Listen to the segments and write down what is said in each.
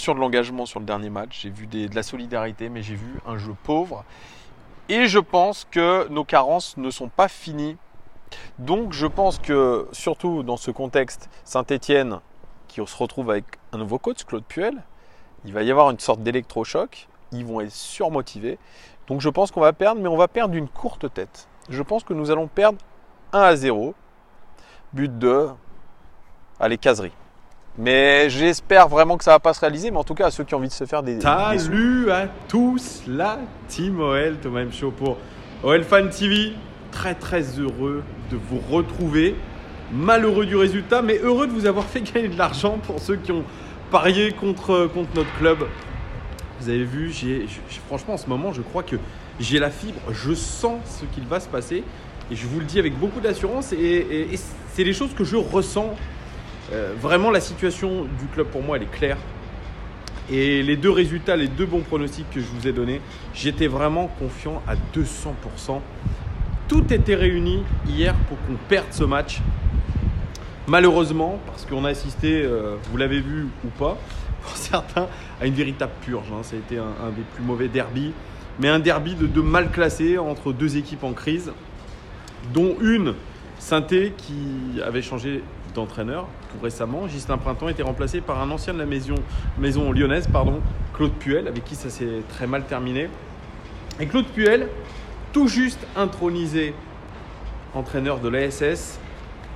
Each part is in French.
Sur de l'engagement sur le dernier match, j'ai vu de la solidarité, mais j'ai vu un jeu pauvre. Et je pense que nos carences ne sont pas finies. Donc je pense que, surtout dans ce contexte, Saint-Étienne, qui se retrouve avec un nouveau coach, Claude Puel, il va y avoir une sorte d'électrochoc. Ils vont être surmotivés. Donc je pense qu'on va perdre, mais on va perdre d'une courte tête. Je pense que nous allons perdre 1-0. But de... Allez, caserie. Mais j'espère vraiment que ça ne va pas se réaliser. Mais en tout cas, à ceux qui ont envie de se faire des Salut à tous, la team OL, Thomas M. Show pour OL Fan TV. Très très heureux de vous retrouver. Malheureux du résultat, mais heureux de vous avoir fait gagner de l'argent pour ceux qui ont parié contre notre club. Vous avez vu, franchement en ce moment, je crois que j'ai la fibre. Je sens ce qu'il va se passer. Et je vous le dis avec beaucoup d'assurance. Et c'est les choses que je ressens. Vraiment, la situation du club pour moi, elle est claire. Et les deux résultats, les deux bons pronostics que je vous ai donnés, j'étais vraiment confiant à 200%. Tout était réuni hier pour qu'on perde ce match. Malheureusement, parce qu'on a assisté, vous l'avez vu ou pas, pour certains, à une véritable purge. Ça a été un des plus mauvais derbys. Mais un derby de mal classé entre deux équipes en crise, dont une, Saint-Étienne, qui avait changé d'entraîneur tout récemment. Ghislain Printemps était remplacé par un ancien de la maison lyonnaise, Claude Puel, avec qui ça s'est très mal terminé. Et Claude Puel, tout juste intronisé entraîneur de l'ASS,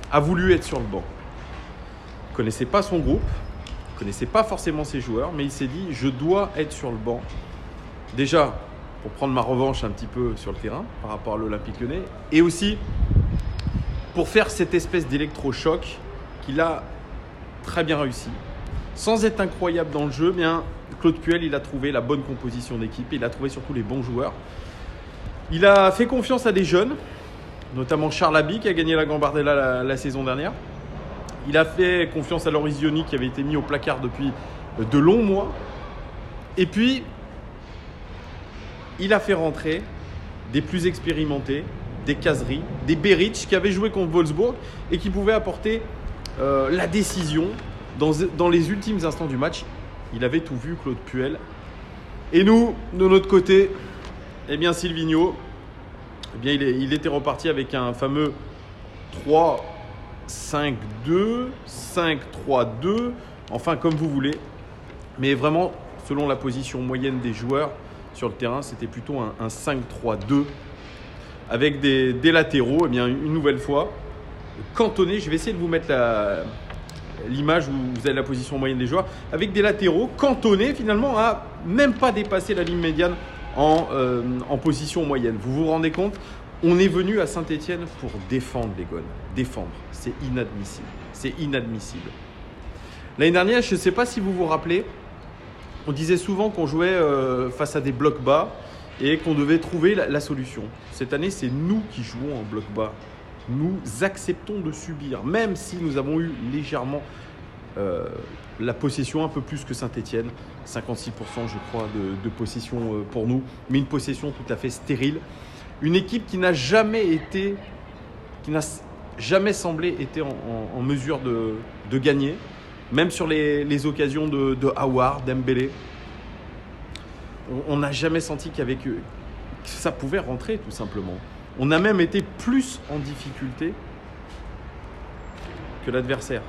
a voulu être sur le banc. Il ne connaissait pas son groupe, il ne connaissait pas forcément ses joueurs, mais il s'est dit « je dois être sur le banc ». Déjà, pour prendre ma revanche un petit peu sur le terrain par rapport à l'Olympique Lyonnais, et aussi pour faire cette espèce d'électrochoc qu'il a très bien réussi. Sans être incroyable dans le jeu, bien, Claude Puel, il a trouvé la bonne composition d'équipe, il a trouvé surtout les bons joueurs. Il a fait confiance à des jeunes, notamment Charles Haby qui a gagné la Gambardella la saison dernière. Il a fait confiance à Loris Zioni qui avait été mis au placard depuis de longs mois. Et puis, il a fait rentrer des plus expérimentés, des Caseries, des Beric qui avaient joué contre Wolfsburg et qui pouvaient apporter la décision dans les ultimes instants du match. Il avait tout vu, Claude Puel. Et nous, de notre côté, eh bien Silvinho, eh bien, il était reparti avec un fameux 3-5-2, 5-3-2, enfin comme vous voulez. Mais vraiment, selon la position moyenne des joueurs sur le terrain, c'était plutôt un 5-3-2 avec des latéraux. Eh bien, une nouvelle fois, cantonnés. Je vais essayer de vous mettre l'image où vous avez la position moyenne des joueurs, avec des latéraux cantonnés finalement à même pas dépasser la ligne médiane en position moyenne. Vous vous rendez compte? On est venu à Saint-Étienne pour défendre les Gones. Défendre, c'est inadmissible. C'est inadmissible. L'année dernière, je ne sais pas si vous vous rappelez, on disait souvent qu'on jouait face à des blocs bas et qu'on devait trouver la solution. Cette année, c'est nous qui jouons en bloc bas. Nous acceptons de subir, même si nous avons eu légèrement la possession un peu plus que Saint-Étienne, 56% je crois de possession pour nous, mais une possession tout à fait stérile. Une équipe qui n'a jamais semblé été en mesure de gagner, même sur les occasions de Aouar, Dembélé. On n'a jamais senti que ça pouvait rentrer tout simplement. On a même été plus en difficulté que l'adversaire.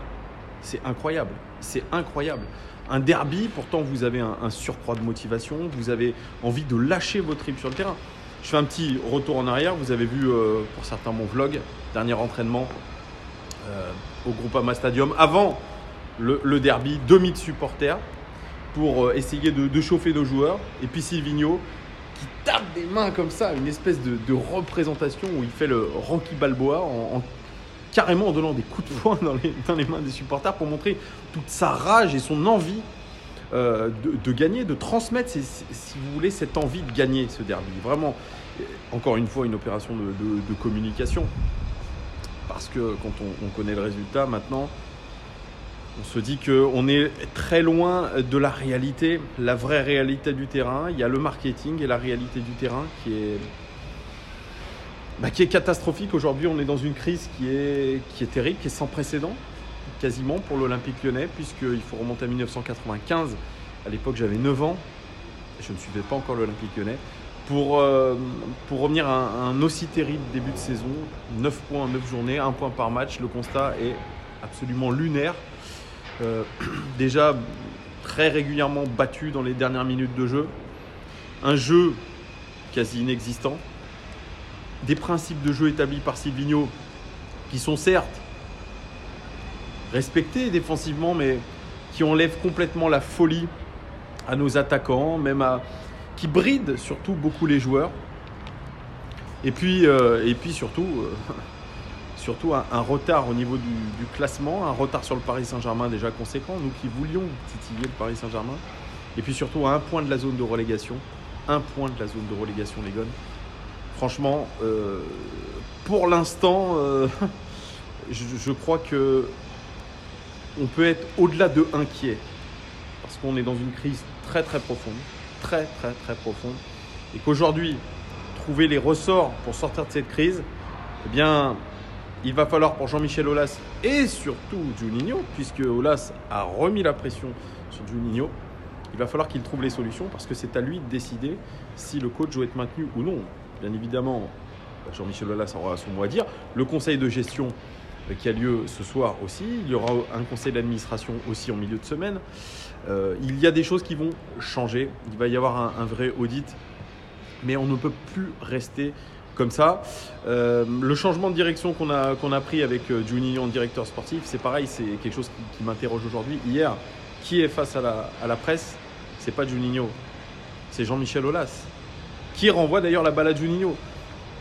C'est incroyable. C'est incroyable. Un derby, pourtant vous avez un surcroît de motivation, vous avez envie de lâcher votre tripes sur le terrain. Je fais un petit retour en arrière. Vous avez vu pour certains mon vlog, dernier entraînement au Groupama Stadium. Avant le derby, 2000 supporters pour essayer de chauffer nos joueurs. Et puis Silvinho qui tape des mains comme ça, une espèce de représentation où il fait le Rocky Balboa carrément en donnant des coups de poing dans les mains des supporters pour montrer toute sa rage et son envie de gagner, de transmettre, si vous voulez, cette envie de gagner ce derby. Vraiment, encore une fois, une opération de communication. Parce que quand on connaît le résultat maintenant, on se dit qu'on est très loin de la réalité, la vraie réalité du terrain. Il y a le marketing et la réalité du terrain qui est catastrophique. Aujourd'hui, on est dans une crise qui est terrible, qui est sans précédent, quasiment pour l'Olympique Lyonnais, puisqu'il faut remonter à 1995 À l'époque, j'avais 9 ans. Je ne suivais pas encore l'Olympique Lyonnais. Pour revenir à un aussi terrible début de saison, 9 points en 9 journées, 1 point par match, le constat est absolument lunaire. Déjà très régulièrement battu dans les dernières minutes de jeu, un jeu quasi inexistant, des principes de jeu établis par Silvinho qui sont certes respectés défensivement, mais qui enlèvent complètement la folie à nos attaquants, qui brident surtout beaucoup les joueurs. Et puis surtout un retard au niveau du classement, un retard sur le Paris Saint-Germain déjà conséquent, nous qui voulions titiller le Paris Saint-Germain. Et puis surtout à 1 point de la zone de relégation. 1 point de la zone de relégation, les Gones. Franchement, pour l'instant, je crois que on peut être au-delà de inquiet. Parce qu'on est dans une crise très très profonde. Très très très profonde. Et qu'aujourd'hui, trouver les ressorts pour sortir de cette crise, eh bien, il va falloir pour Jean-Michel Aulas et surtout Juninho, puisque Aulas a remis la pression sur Juninho, il va falloir qu'il trouve les solutions parce que c'est à lui de décider si le coach doit être maintenu ou non. Bien évidemment, Jean-Michel Aulas aura son mot à dire. Le conseil de gestion qui a lieu ce soir aussi. Il y aura un conseil d'administration aussi en milieu de semaine. Il y a des choses qui vont changer. Il va y avoir un vrai audit. Mais on ne peut plus rester comme ça. Le changement de direction qu'on a pris avec Juninho en directeur sportif, c'est pareil, c'est quelque chose qui m'interroge aujourd'hui. Hier, qui est face à la presse? C'est pas Juninho, c'est Jean-Michel Aulas, qui renvoie d'ailleurs la balle à Juninho.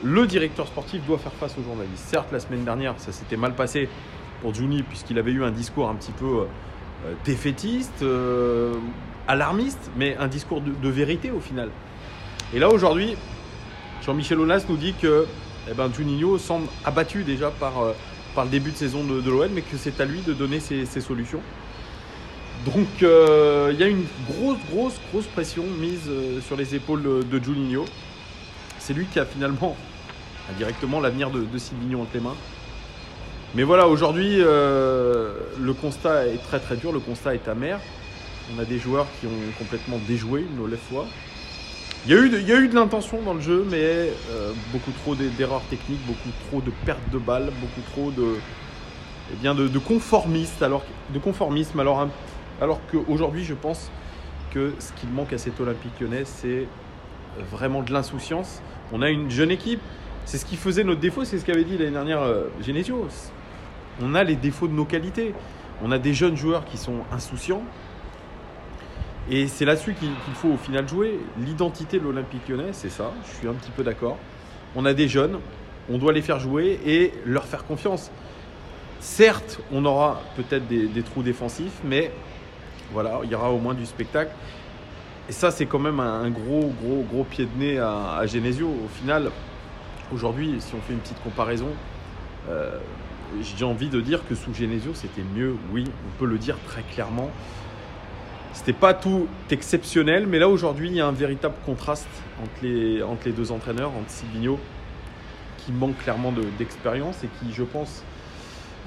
Le directeur sportif doit faire face aux journalistes. Certes, la semaine dernière, ça s'était mal passé pour Juni, puisqu'il avait eu un discours un petit peu défaitiste, alarmiste, mais un discours de vérité au final. Et là, aujourd'hui, Jean-Michel Aulas nous dit que Juninho semble abattu déjà par le début de saison de l'OL, mais que c'est à lui de donner ses solutions. Donc, il y a une grosse pression mise sur les épaules de Juninho. C'est lui qui a finalement indirectement l'avenir de Silvinho entre les mains. Mais voilà, aujourd'hui, le constat est très très dur, le constat est amer. On a des joueurs qui ont complètement déjoué une nouvelle fois. Il y a eu de l'intention dans le jeu, mais beaucoup trop d'erreurs techniques, beaucoup trop de pertes de balles, beaucoup trop de conformisme. Alors qu'aujourd'hui, je pense que ce qu'il manque à cet Olympique Lyonnais, c'est vraiment de l'insouciance. On a une jeune équipe. C'est ce qui faisait notre défaut, c'est ce qu'avait dit l'année dernière Genesio. On a les défauts de nos qualités. On a des jeunes joueurs qui sont insouciants. Et c'est là-dessus qu'il faut au final jouer. L'identité de l'Olympique Lyonnais, c'est ça. Je suis un petit peu d'accord. On a des jeunes, on doit les faire jouer et leur faire confiance. Certes, on aura peut-être des trous défensifs, mais voilà, il y aura au moins du spectacle. Et ça, c'est quand même un gros pied de nez à Genesio. Au final, aujourd'hui, si on fait une petite comparaison, j'ai envie de dire que sous Genesio, c'était mieux. Oui, on peut le dire très clairement. C'était pas tout exceptionnel, mais là, aujourd'hui, il y a un véritable contraste entre les deux entraîneurs, entre Silvinho, qui manque clairement d'expérience et qui, je pense,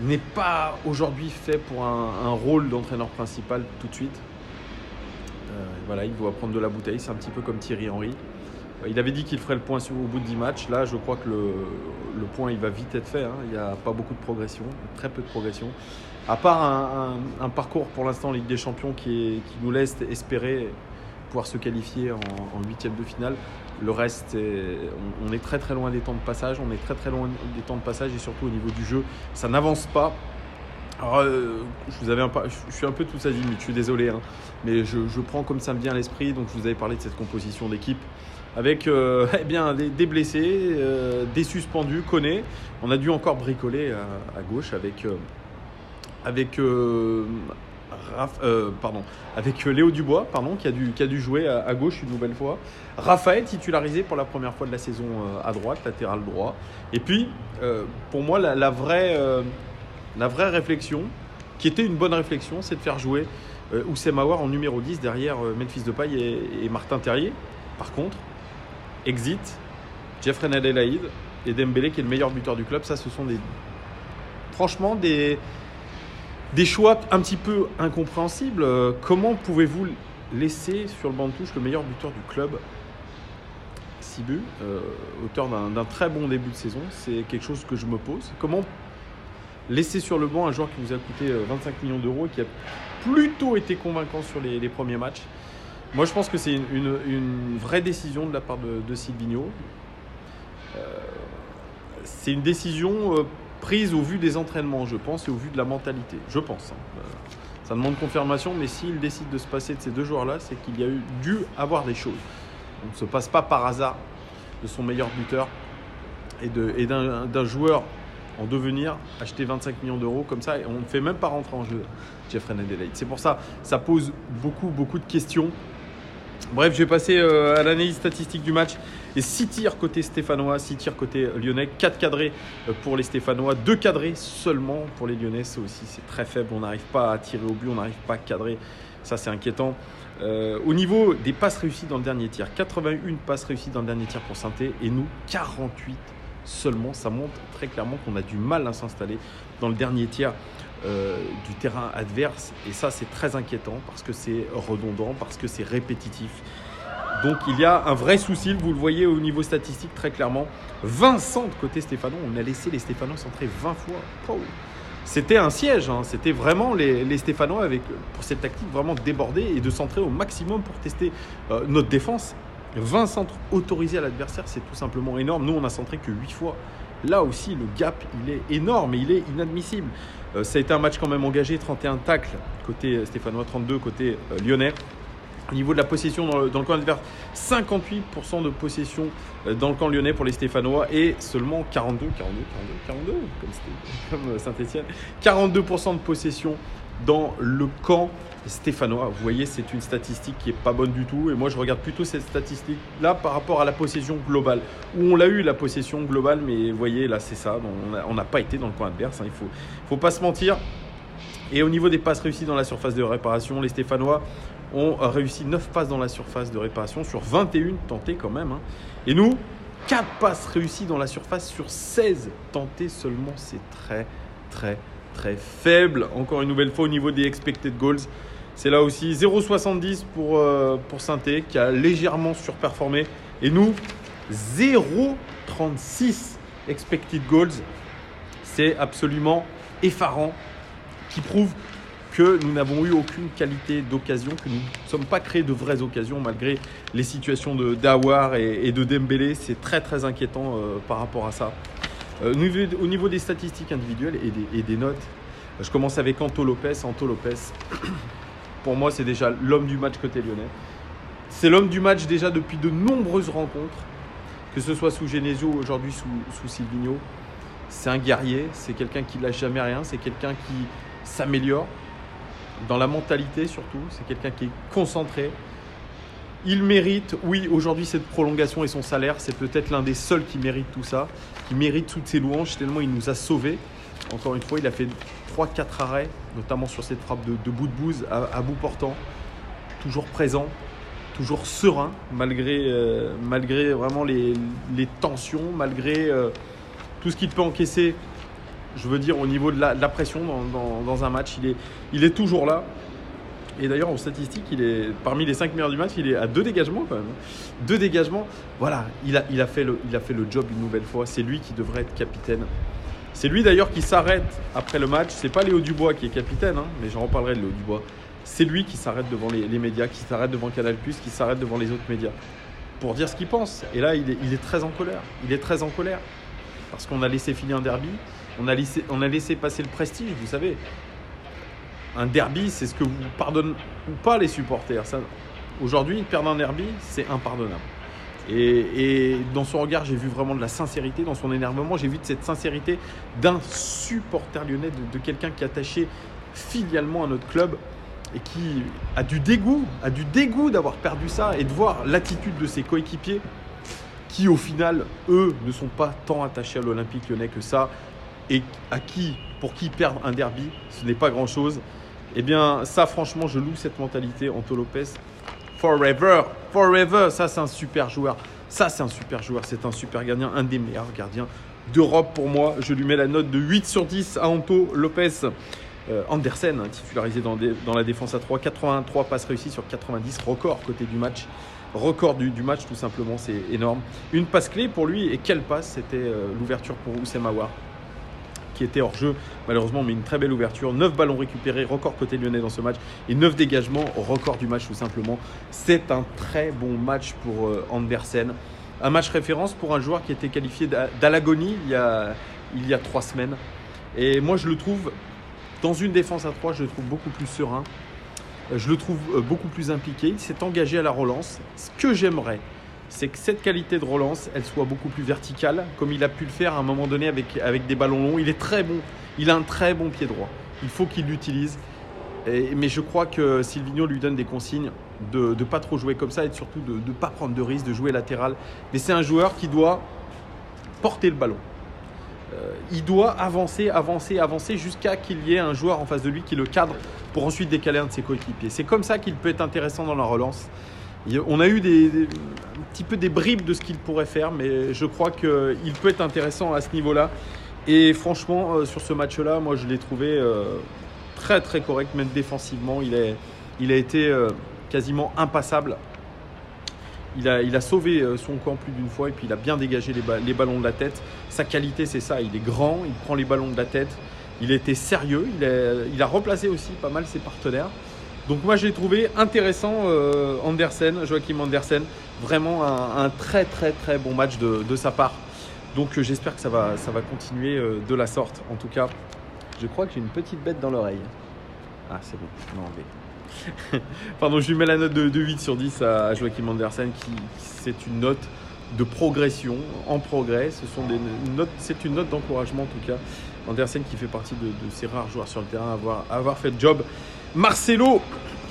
n'est pas aujourd'hui fait pour un rôle d'entraîneur principal tout de suite. Voilà, il doit prendre de la bouteille. C'est un petit peu comme Thierry Henry. Il avait dit qu'il ferait le point au bout de 10 matchs. Là, je crois que le point, il va vite être fait. Il n'y a pas beaucoup de progression, très peu de progression. À part un parcours pour l'instant en Ligue des Champions qui nous laisse espérer pouvoir se qualifier en huitième de finale. Le reste, on est très très loin des temps de passage. On est très très loin des temps de passage et surtout au niveau du jeu, ça n'avance pas. Alors, je suis un peu tous azimuts, je suis désolé, mais je prends comme ça me vient à l'esprit. Donc, je vous avais parlé de cette composition d'équipe avec des blessés, des suspendus, Koné. On a dû encore bricoler à gauche avec Léo Dubois, qui a dû jouer à gauche une nouvelle fois. Raphaël titularisé pour la première fois de la saison à droite, latéral droit. Et puis, pour moi, la vraie réflexion, qui était une bonne réflexion, c'est de faire jouer Houssem Aouar en numéro 10 derrière Memphis Depay et Martin Terrier. Par contre, exit, Jeffrey Adelaide et Dembélé qui est le meilleur buteur du club. Ça, ce sont des choix un petit peu incompréhensibles. Comment pouvez-vous laisser sur le banc de touche le meilleur buteur du club, 6 buts, auteur d'un très bon début de saison. C'est quelque chose que je me pose. Comment laisser sur le banc un joueur qui vous a coûté 25 millions d'euros et qui a plutôt été convaincant sur les premiers matchs? Moi, je pense que c'est une vraie décision de la part de Silvinho. C'est une décision prise au vu des entraînements, je pense, et au vu de la mentalité, je pense. Ça demande confirmation, mais s'il décide de se passer de ces deux joueurs-là, c'est qu'il y a dû avoir des choses. On ne se passe pas par hasard de son meilleur buteur et d'un joueur en devenir, acheter 25 millions d'euros comme ça, et on ne fait même pas rentrer en jeu Jeffrey Adelaide. C'est pour ça, ça pose beaucoup de questions. Bref, je vais passer à l'analyse statistique du match. Et 6 tirs côté stéphanois, 6 tirs côté lyonnais, 4 cadrés pour les stéphanois, 2 cadrés seulement pour les lyonnais. Ça aussi, c'est très faible. On n'arrive pas à tirer au but, on n'arrive pas à cadrer. Ça, c'est inquiétant. Au niveau des passes réussies dans le dernier tir, 81 passes réussies dans le dernier tir pour Saint-Étienne et nous, 48 seulement. Ça montre très clairement qu'on a du mal à s'installer dans le dernier tiers du terrain adverse, et ça c'est très inquiétant parce que c'est redondant, parce que c'est répétitif. Donc il y a un vrai souci, vous le voyez au niveau statistique très clairement. 20 centres côté stéphanois, on a laissé les Stéphanois centrer 20 fois. Oh. C'était un siège, hein. C'était vraiment les Stéphanois avec, pour cette tactique, vraiment déborder et de centrer au maximum pour tester notre défense. 20 centres autorisés à l'adversaire, c'est tout simplement énorme. Nous on a centré que 8 fois. Là aussi, le gap, il est énorme et il est inadmissible. Ça a été un match quand même engagé, 31 tacles côté stéphanois, 32 côté lyonnais. Au niveau de la possession dans le camp adverse, 58% de possession dans le camp lyonnais pour les Stéphanois et seulement 42, comme Saint-Étienne, 42% de possession dans le camp stéphanois. Vous voyez, c'est une statistique qui n'est pas bonne du tout. Et moi, je regarde plutôt cette statistique-là par rapport à la possession globale, où on l'a eu, la possession globale, mais vous voyez, là, c'est ça. On n'a pas été dans le camp adverse, hein. Il ne faut pas se mentir. Et au niveau des passes réussies dans la surface de réparation, les Stéphanois ont réussi 9 passes dans la surface de réparation sur 21 tentées quand même, hein. Et nous, 4 passes réussies dans la surface sur 16 tentées seulement. C'est très faible. Encore une nouvelle fois au niveau des expected goals. C'est là aussi 0,70 pour Saint-Étienne qui a légèrement surperformé. Et nous, 0,36 expected goals. C'est absolument effarant, qui prouve que nous n'avons eu aucune qualité d'occasion, que nous ne sommes pas créés de vraies occasions malgré les situations d'Aouar et de Dembélé. C'est très inquiétant par rapport à ça. Au niveau des statistiques individuelles et des notes, je commence avec Anto Lopez. Anto Lopez, pour moi, c'est déjà l'homme du match côté lyonnais. C'est l'homme du match déjà depuis de nombreuses rencontres, que ce soit sous Genesio ou aujourd'hui sous Silvinho. C'est un guerrier, c'est quelqu'un qui ne lâche jamais rien, c'est quelqu'un qui s'améliore dans la mentalité surtout, c'est quelqu'un qui est concentré. Il mérite, oui, aujourd'hui cette prolongation et son salaire, c'est peut-être l'un des seuls qui mérite tout ça, qui mérite toutes ces louanges, tellement il nous a sauvés. Encore une fois, il a fait 3-4 arrêts, notamment sur cette frappe de bout de bouse à bout portant. Toujours présent, toujours serein, malgré vraiment les tensions, malgré tout ce qu'il peut encaisser. Je veux dire, au niveau de la pression dans un match, il est toujours là. Et d'ailleurs, en statistique, il est parmi les 5 meilleurs du match, il est à 2 dégagements quand même. 2 dégagements, voilà, il a fait le job une nouvelle fois. C'est lui qui devrait être capitaine. C'est lui d'ailleurs qui s'arrête après le match. C'est pas Léo Dubois qui est capitaine, hein, mais j'en reparlerai de Léo Dubois. C'est lui qui s'arrête devant les médias, qui s'arrête devant Canal+, qui s'arrête devant les autres médias pour dire ce qu'il pense. Et là, il est très en colère. Il est très en colère parce qu'on a laissé filer un derby. On a laissé passer le prestige, vous savez. Un derby, c'est ce que vous pardonnez ou pas les supporters. Aujourd'hui, perdre un derby, c'est impardonnable. Et dans son regard, j'ai vu vraiment de la sincérité. Dans son énervement, j'ai vu de cette sincérité d'un supporter lyonnais, de quelqu'un qui est attaché filialement à notre club et qui a du dégoût d'avoir perdu ça et de voir l'attitude de ses coéquipiers qui, au final, eux, ne sont pas tant attachés à l'Olympique lyonnais que ça. Et pour qui perdre un derby, ce n'est pas grand-chose. Eh bien, ça, franchement, je loue cette mentalité. Anto Lopez, forever. Ça, c'est un super joueur. C'est un super gardien, un des meilleurs gardiens d'Europe pour moi. Je lui mets la note de 8 sur 10 à Anto Lopez. Andersen, titularisé dans la défense à 3, 83 passes réussies sur 90, record côté du match. Record du match tout simplement, c'est énorme. Une passe clé pour lui, et quelle passe, c'était l'ouverture pour Houssem Aouar, qui était hors jeu malheureusement, mais une très belle ouverture. 9 ballons récupérés, record côté lyonnais dans ce match, et 9 dégagements, record du match tout simplement. C'est un très bon match pour Andersen. Un match référence pour un joueur qui était qualifié d'Alagonie il y a 3 semaines. Et moi je le trouve, dans une défense à 3, je le trouve beaucoup plus serein. Je le trouve beaucoup plus impliqué. Il s'est engagé à la relance. Ce que j'aimerais, c'est que cette qualité de relance, elle soit beaucoup plus verticale, comme il a pu le faire à un moment donné avec des ballons longs. Il est très bon. Il a un très bon pied droit. Il faut qu'il l'utilise. Mais je crois que Silvino lui donne des consignes de ne pas trop jouer comme ça et surtout de ne pas prendre de risque, de jouer latéral. Mais c'est un joueur qui doit porter le ballon. Il doit avancer jusqu'à qu'il y ait un joueur en face de lui qui le cadre pour ensuite décaler un de ses coéquipiers. C'est comme ça qu'il peut être intéressant dans la relance. On a eu un petit peu des bribes de ce qu'il pourrait faire, mais je crois qu'il peut être intéressant à ce niveau-là. Et franchement, sur ce match-là, moi je l'ai trouvé très très correct, même défensivement. Il a été quasiment impassable. Il a sauvé son camp plus d'une fois et puis il a bien dégagé les ballons de la tête. Sa qualité, c'est ça. Il est grand, il prend les ballons de la tête. Il était sérieux. Il a replacé aussi pas mal ses partenaires. Donc moi, je l'ai trouvé intéressant, Joachim Andersen. Vraiment un très très très bon match de sa part. Donc j'espère que ça va continuer de la sorte. En tout cas, je crois que j'ai une petite bête dans l'oreille. Ah, c'est bon, je l'ai enlevé. Pardon, je lui mets la note de 8 sur 10 à Joachim Andersen, c'est une note de progression, en progrès. C'est une note d'encouragement en tout cas. Andersen qui fait partie de ces rares joueurs sur le terrain à avoir fait le job. Marcelo,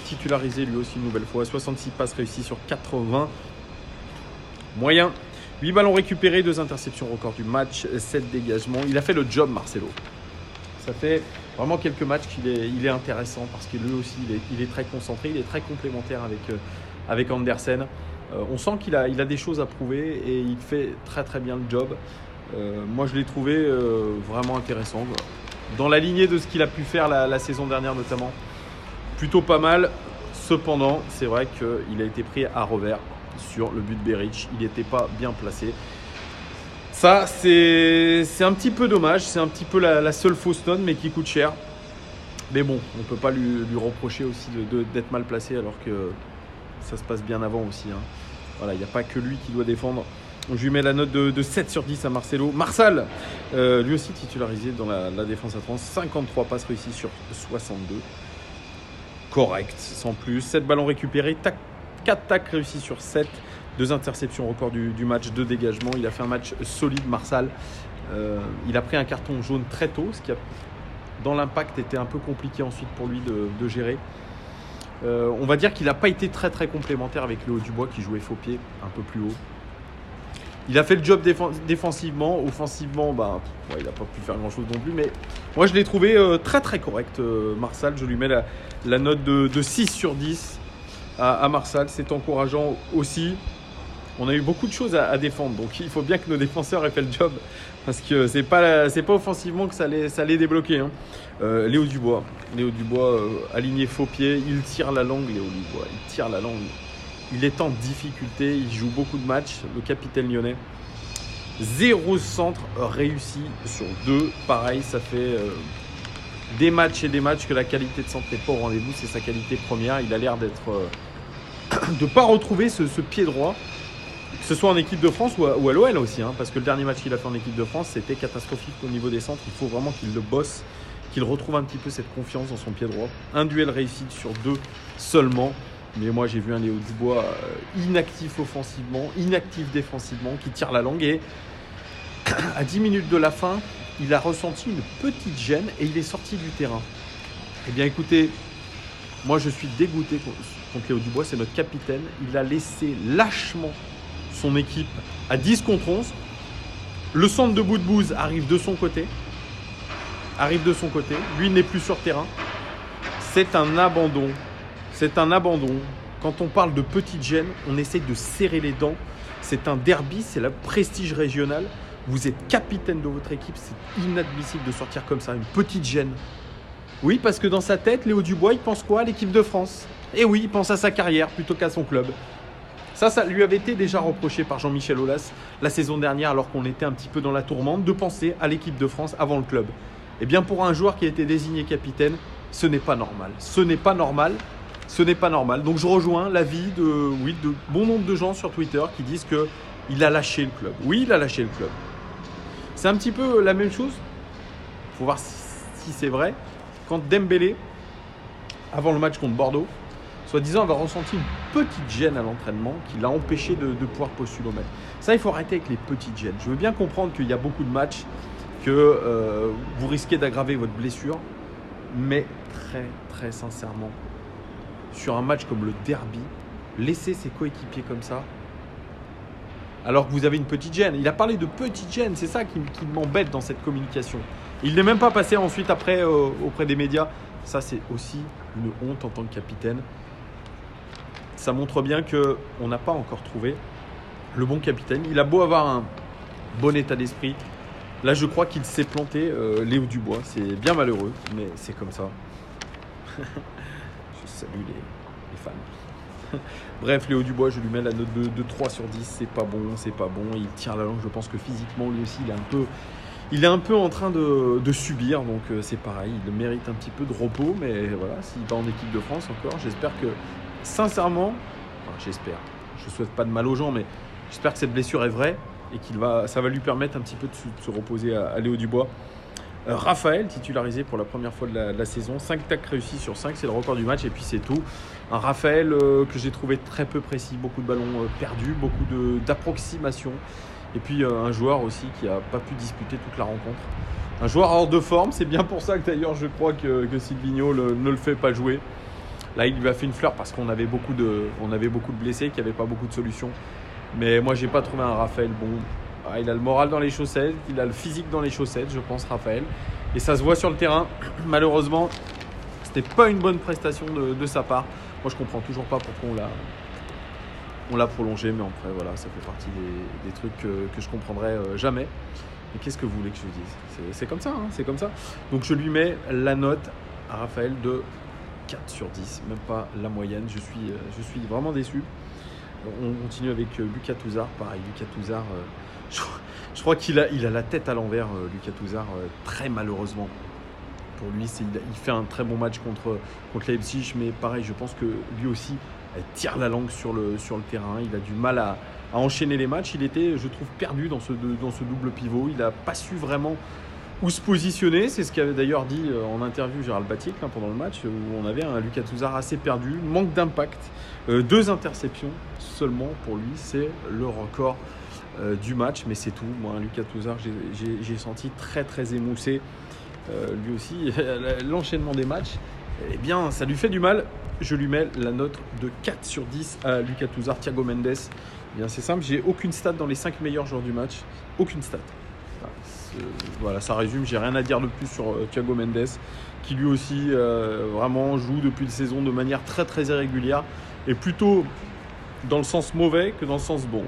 titularisé lui aussi une nouvelle fois, 66 passes réussies sur 80. Moyen, 8 ballons récupérés, 2 interceptions record du match, 7 dégagements. Il a fait le job Marcelo. Ça fait vraiment quelques matchs qu'il est intéressant parce que lui aussi il est très concentré, il est très complémentaire avec Andersen. On sent qu'il a des choses à prouver et il fait très très bien le job. Moi je l'ai trouvé vraiment intéressant. Dans la lignée de ce qu'il a pu faire la saison dernière notamment. Plutôt pas mal. Cependant, c'est vrai qu'il a été pris à revers sur le but de Berić. Il n'était pas bien placé. Ça, c'est un petit peu dommage. C'est un petit peu la seule fausse note, mais qui coûte cher. Mais bon, on ne peut pas lui reprocher aussi d'être mal placé alors que ça se passe bien avant aussi. Hein. Voilà, il n'y a pas que lui qui doit défendre. Je lui mets la note de 7 sur 10 à Marcelo. Marsal, lui aussi titularisé dans la défense à 30. 53 passes réussies sur 62. Correct, sans plus. 7 ballons récupérés. 4 tacles réussis sur 7. 2 interceptions record du match, 2 dégagements. Il a fait un match solide, Marsal. Il a pris un carton jaune très tôt, ce qui a, dans l'impact, était un peu compliqué ensuite pour lui de gérer. On va dire qu'il n'a pas été très très complémentaire avec Léo Dubois qui jouait faux pied un peu plus haut. Il a fait le job défensivement. Offensivement, il n'a pas pu faire grand chose non plus. Mais moi je l'ai trouvé très très correct, Marsal. Je lui mets la note de 6 sur 10 à Marsal. C'est encourageant aussi. On a eu beaucoup de choses à défendre, donc il faut bien que nos défenseurs aient fait le job, parce que c'est pas offensivement que ça allait débloquer. Hein. Léo Dubois, aligné faux pied, il tire la langue. Léo Dubois, il tire la langue. Il est en difficulté, il joue beaucoup de matchs, le capitaine lyonnais. 0 centre réussi sur 2. Pareil, ça fait des matchs et des matchs que la qualité de centre n'est pas au rendez-vous. C'est sa qualité première. Il a l'air de ne pas retrouver ce pied droit. Que ce soit en équipe de France ou à l'OL aussi, hein, parce que le dernier match qu'il a fait en équipe de France, c'était catastrophique au niveau des centres. Il faut vraiment qu'il le bosse, qu'il retrouve un petit peu cette confiance dans son pied droit. Un duel réussi sur 2 seulement. Mais moi, j'ai vu un Léo Dubois inactif offensivement, inactif défensivement, qui tire la langue. Et à 10 minutes de la fin, il a ressenti une petite gêne et il est sorti du terrain. Eh bien, écoutez, moi, je suis dégoûté contre Léo Dubois. C'est notre capitaine. Il a laissé lâchement son équipe à 10 contre 11. Le centre de Boudbouz arrive de son côté. Lui n'est plus sur terrain. C'est un abandon. Quand on parle de petite gêne, on essaye de serrer les dents. C'est un derby, c'est le prestige régional. Vous êtes capitaine de votre équipe. C'est inadmissible de sortir comme ça. Une petite gêne. Oui, parce que dans sa tête, Léo Dubois, il pense quoi à l'équipe de France? Et oui, il pense à sa carrière plutôt qu'à son club. Ça lui avait été déjà reproché par Jean-Michel Aulas la saison dernière, alors qu'on était un petit peu dans la tourmente, de penser à l'équipe de France avant le club. Eh bien, pour un joueur qui a été désigné capitaine, ce n'est pas normal. Ce n'est pas normal. Ce n'est pas normal. Donc, je rejoins l'avis de bon nombre de gens sur Twitter qui disent qu'il a lâché le club. Oui, il a lâché le club. C'est un petit peu la même chose. Il faut voir si c'est vrai. Quand Dembélé, avant le match contre Bordeaux, soi-disant avait ressenti une petite gêne à l'entraînement qui l'a empêché de pouvoir postuler au match. Ça, il faut arrêter avec les petites gênes. Je veux bien comprendre qu'il y a beaucoup de matchs que vous risquez d'aggraver votre blessure, mais très, très sincèrement, sur un match comme le derby, laisser ses coéquipiers comme ça, alors que vous avez une petite gêne. Il a parlé de petite gêne, c'est ça qui m'embête dans cette communication. Il n'est même pas passé ensuite après auprès des médias. Ça, c'est aussi une honte en tant que capitaine. Ça montre bien qu'on n'a pas encore trouvé le bon capitaine. Il a beau avoir un bon état d'esprit. Là, je crois qu'il s'est planté, Léo Dubois. C'est bien malheureux, mais c'est comme ça. Je salue les fans. Bref, Léo Dubois, je lui mets la note de 3 sur 10. C'est pas bon, c'est pas bon. Il tire la langue. Je pense que physiquement, lui aussi, il est un peu en train de subir. Donc, c'est pareil. Il mérite un petit peu de repos. Mais voilà, s'il va en équipe de France encore, j'espère que, sincèrement, j'espère. Je souhaite pas de mal aux gens, mais j'espère que cette blessure est vraie et ça va lui permettre un petit peu de se reposer à Léo Dubois. Raphaël, titularisé pour la première fois de la saison. 5 tacles réussis sur 5, c'est le record du match et puis c'est tout. Un Raphaël que j'ai trouvé très peu précis, beaucoup de ballons perdus, beaucoup d'approximations. Et puis un joueur aussi qui n'a pas pu disputer toute la rencontre. Un joueur hors de forme, c'est bien pour ça que d'ailleurs je crois que Silvinho ne le fait pas jouer. Là, il lui a fait une fleur parce qu'on avait beaucoup de blessés, qu'il n'y avait pas beaucoup de solutions. Mais moi, j'ai pas trouvé un Raphaël bon. Il a le moral dans les chaussettes, il a le physique dans les chaussettes, je pense, Raphaël. Et ça se voit sur le terrain. Malheureusement, c'était pas une bonne prestation de sa part. Moi, je comprends toujours pas pourquoi on l'a prolongé. Mais après, voilà, ça fait partie des trucs que je comprendrai jamais. Mais qu'est-ce que vous voulez que je vous dise? C'est comme ça, hein, c'est comme ça. Donc, je lui mets la note à Raphaël de 4 sur 10, même pas la moyenne. Je suis vraiment déçu. On continue avec Lucas Touzard. Pareil, Lucas Touzard, je crois qu'il a la tête à l'envers, Lucas Touzard, très malheureusement. Pour lui, il fait un très bon match contre Leipzig, mais pareil, je pense que lui aussi tire la langue sur le terrain. Il a du mal à enchaîner les matchs. Il était, je trouve, perdu dans ce double pivot. Il n'a pas su vraiment où se positionner. C'est ce qu'avait d'ailleurs dit en interview Gérald Batic pendant le match, où on avait un Lucas Touzard assez perdu, manque d'impact. 2 interceptions seulement pour lui, c'est le record du match, mais c'est tout. Moi, Lucas Touzard, j'ai senti très très émoussé. Lui aussi, l'enchaînement des matchs, eh bien, ça lui fait du mal. Je lui mets la note de 4 sur 10 à Lucas Touzard. Thiago Mendes, eh bien, c'est simple, j'ai aucune stat dans les 5 meilleurs joueurs du match. Aucune stat. Voilà, ça résume, j'ai rien à dire de plus sur Thiago Mendes, qui lui aussi vraiment joue depuis la saison de manière très très irrégulière et plutôt dans le sens mauvais que dans le sens bon.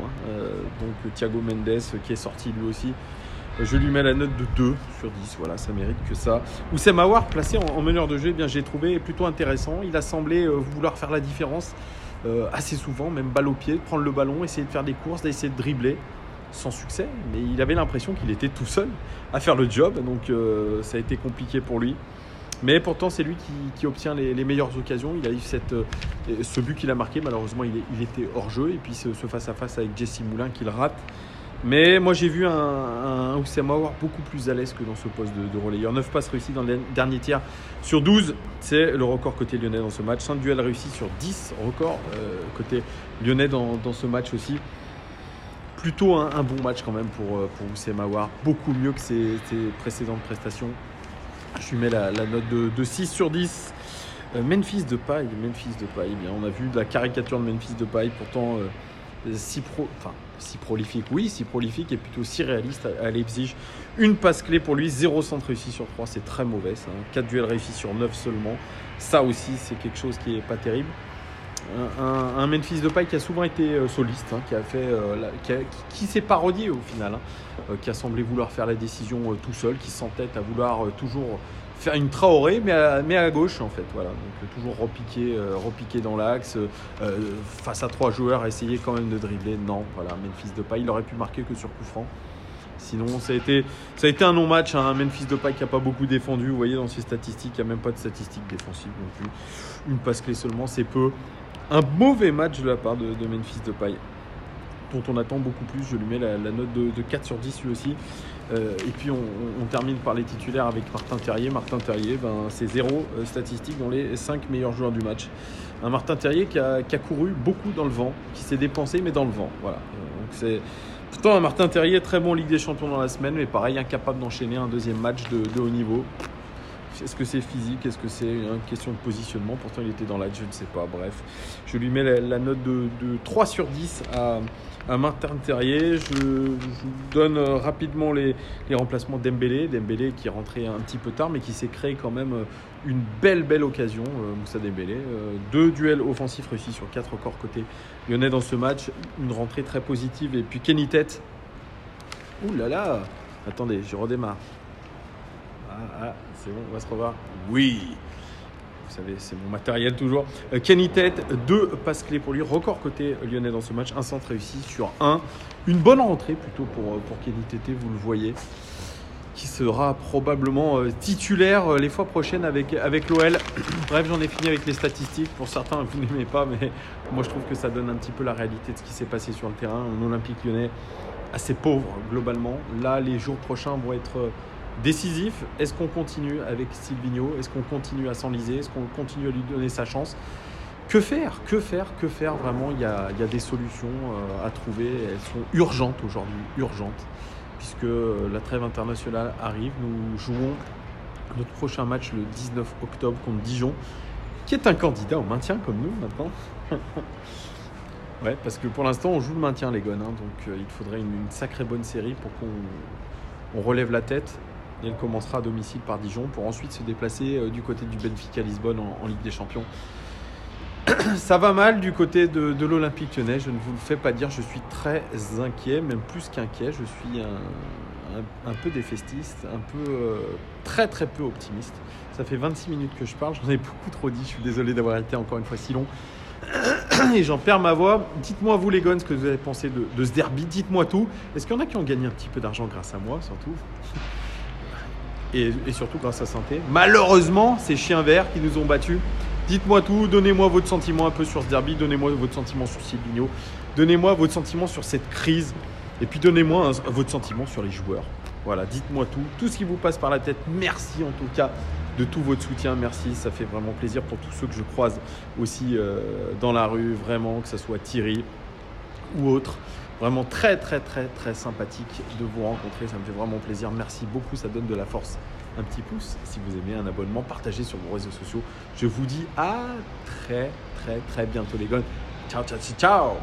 Donc Thiago Mendes qui est sorti lui aussi, je lui mets la note de 2 sur 10, voilà, ça mérite que ça. Oussem Aouar, placé en meneur de jeu, eh bien, j'ai trouvé plutôt intéressant. Il a semblé vouloir faire la différence assez souvent, même balle au pied, prendre le ballon, essayer de faire des courses, d'essayer de dribbler. Sans succès, mais il avait l'impression qu'il était tout seul à faire le job, donc ça a été compliqué pour lui. Mais pourtant, c'est lui qui obtient les meilleures occasions. Il a eu ce but qu'il a marqué, malheureusement, il était hors jeu. Et puis ce face-à-face avec Jesse Moulin qu'il rate. Mais moi, j'ai vu un Oussem Aouar beaucoup plus à l'aise que dans ce poste de relayeur. 9 passes réussies dans le dernier tiers sur 12. C'est le record côté lyonnais dans ce match. 5 duels réussis sur 10, record côté lyonnais dans ce match aussi. Plutôt un bon match quand même pour Oussem Aouar, beaucoup mieux que ses précédentes prestations. Je lui mets la note de 6 sur 10. Memphis Depay, bien, on a vu de la caricature de Memphis Depay, pourtant si prolifique et plutôt si réaliste à Leipzig. Une passe clé pour lui, 0 centre réussi sur 3, c'est très mauvais ça. 4 duels réussis sur 9 seulement, ça aussi c'est quelque chose qui n'est pas terrible. Un Memphis Depay qui a souvent été soliste, qui s'est parodié au final, qui a semblé vouloir faire la décision tout seul, qui s'entête à vouloir toujours faire une Traoré, mais à gauche en fait. Voilà. Donc toujours repiquer dans l'axe, face à 3 joueurs, essayer quand même de dribbler. Non, voilà, Memphis Depay, il aurait pu marquer que sur coup franc. Sinon, ça a été un non-match. Hein. Memphis Depay qui n'a pas beaucoup défendu. Vous voyez dans ses statistiques, il n'y a même pas de statistiques défensives non plus. Une passe clé seulement, c'est peu. Un mauvais match de la part de Memphis Depay, dont on attend beaucoup plus. Je lui mets la note de 4 sur 10 lui aussi. Et puis on termine par les titulaires avec Martin Terrier. Martin Terrier, c'est 0 statistique dans les 5 meilleurs joueurs du match. Un Martin Terrier qui a couru beaucoup dans le vent, qui s'est dépensé mais dans le vent. Voilà. Donc c'est pourtant un Martin Terrier très bon en Ligue des Champions dans la semaine, mais pareil, incapable d'enchaîner un deuxième match de haut niveau. Est-ce que c'est physique? Est-ce que c'est une question de positionnement? Pourtant, il était dans l'axe, je ne sais pas. Bref, je lui mets la note de 3 sur 10 à Martin Terrier. Je vous donne rapidement les remplacements Dembélé. Dembélé qui est rentré un petit peu tard, mais qui s'est créé quand même une belle occasion, Moussa Dembélé. 2 duels offensifs réussis sur 4 corps côté lyonnais dans ce match. Une rentrée très positive. Et puis Kenny Tête. Ouh là là! Attendez, je redémarre. C'est bon, on va se revoir. Oui, vous savez, c'est mon matériel toujours. Kenny Tête, 2 passes clés pour lui, record côté lyonnais dans ce match, un centre réussi sur 1. Une bonne rentrée plutôt pour Kenny Tête, vous le voyez, qui sera probablement titulaire les fois prochaines avec l'OL. Bref, j'en ai fini avec les statistiques. Pour certains, vous n'aimez pas, mais moi je trouve que ça donne un petit peu la réalité de ce qui s'est passé sur le terrain. Un Olympique Lyonnais assez pauvre globalement. Là, les jours prochains vont être décisif. Est-ce qu'on continue avec Silvinho? Est-ce qu'on continue à s'enliser? Est-ce qu'on continue à lui donner sa chance? Que faire vraiment? Il y a des solutions à trouver. Elles sont urgentes aujourd'hui, puisque la trêve internationale arrive. Nous jouons notre prochain match le 19 octobre contre Dijon, qui est un candidat au maintien comme nous maintenant. Ouais, parce que pour l'instant on joue le maintien les gones, hein, donc il faudrait une sacrée bonne série pour qu'on relève la tête. Et elle commencera à domicile par Dijon pour ensuite se déplacer du côté du Benfica Lisbonne en Ligue des Champions. Ça va mal du côté de l'Olympique Lyonnais, je ne vous le fais pas dire, je suis très inquiet, même plus qu'inquiet, je suis un peu défaitiste, un peu très peu optimiste. Ça fait 26 minutes que je parle, j'en ai beaucoup trop dit, je suis désolé d'avoir été encore une fois si long. Et j'en perds ma voix. Dites-moi vous les gones ce que vous avez pensé de ce derby, dites-moi tout. Est-ce qu'il y en a qui ont gagné un petit peu d'argent grâce à moi surtout? Et surtout grâce à Sainté. Malheureusement, ces chiens verts qui nous ont battus. Dites-moi tout, donnez-moi votre sentiment un peu sur ce derby, donnez-moi votre sentiment sur Silvinho, donnez-moi votre sentiment sur cette crise, et puis donnez-moi votre sentiment sur les joueurs. Voilà, dites-moi tout ce qui vous passe par la tête. Merci en tout cas de tout votre soutien, merci, ça fait vraiment plaisir pour tous ceux que je croise aussi dans la rue, vraiment, que ce soit Thierry ou autre. Vraiment très sympathique de vous rencontrer, ça me fait vraiment plaisir. Merci beaucoup, ça donne de la force. Un petit pouce si vous aimez, un abonnement, partagez sur vos réseaux sociaux. Je vous dis à très bientôt les gars. Ciao.